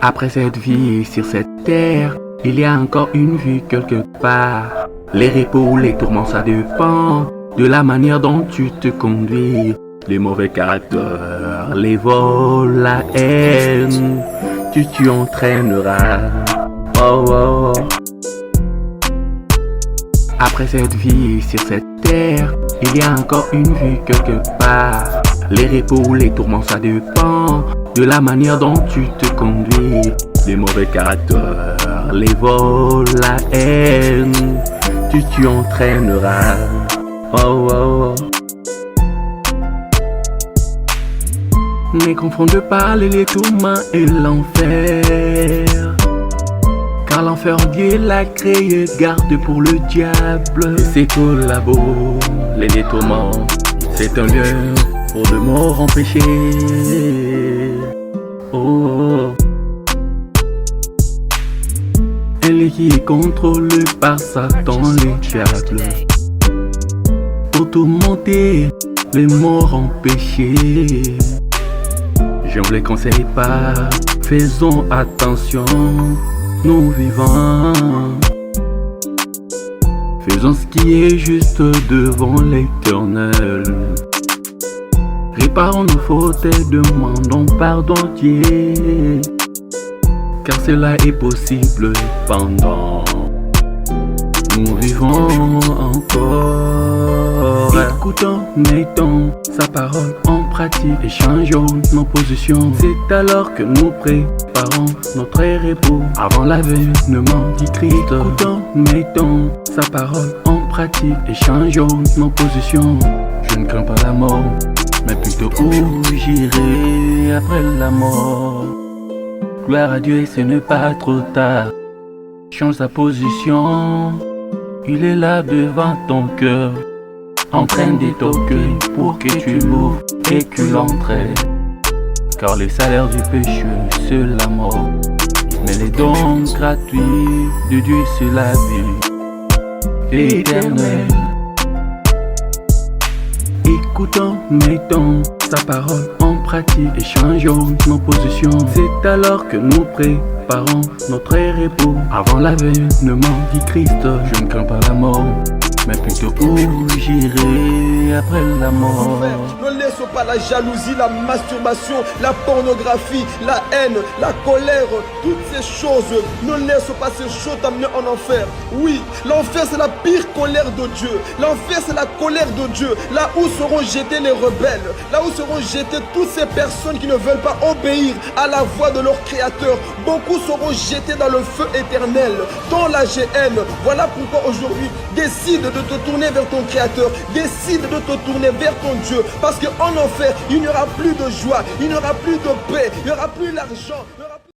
Après cette vie sur cette terre, il y a encore une vie quelque part. Les repos ou les tourments, ça dépend de la manière dont tu te conduis. Les mauvais caractères, les vols, la haine, tu entraîneras. Oh, oh, oh. Après cette vie sur cette terre, il y a encore une vie quelque part. Les repos ou les tourments, ça dépend de la manière dont tu te conduis. Les mauvais caractères, les vols, la haine, tu entraîneras. Oh, oh, oh. Ne confonde pas les tourments et l'enfer, car l'enfer Dieu l'a créé, garde pour le diable. Et ses collabos, les tourments, c'est un lieu pour de morts empêchés. Oh, elle est contrôlée par Satan, les diables, pour tourmenter les morts empêchés. Je ne vous les conseille pas, faisons attention, nous vivons. Faisons ce qui est juste devant l'Éternel. Réparons nos fautes et demandons pardon Dieu, car cela est possible pendant nous vivons encore. Écoutons, mettons sa parole en pratique et changeons nos positions. C'est alors que nous préparons notre repos avant l'avènement du Christ. Écoutons, mettons sa parole en pratique et changeons nos positions. Je ne crains pas la mort, mais plutôt où j'irai après la mort. Gloire à Dieu et ce n'est pas trop tard. Change sa position, il est là devant ton cœur, en train de toquer pour que tu l'ouvres et que l'entraînes. Car le salaire du péché c'est la mort, mais les dons gratuits de Dieu c'est la vie éternelle. Écoutons, mettons sa parole en pratique et changeons nos positions. C'est alors que nous préparons notre repos avant l'avènement du Christ. Je ne crains pas la mort, mais plutôt où j'irai après la mort. Ne laisse pas la jalousie, la masturbation, la pornographie, la haine, la colère, toutes ces choses. Ne laisse pas ces choses t'amener en enfer. Oui, l'enfer c'est la pire colère de Dieu. L'enfer c'est la colère de Dieu. Là où seront jetés les rebelles, là où seront jetés toutes ces personnes qui ne veulent pas obéir à la voix de leur Créateur. Beaucoup seront jetés dans le feu éternel, dans la GN. Voilà pourquoi aujourd'hui, décide de te tourner vers ton Créateur. Décide de te tourner vers ton Dieu. Parce qu'en enfer, il n'y aura plus de joie, il n'y aura plus de paix, il n'y aura plus l'argent.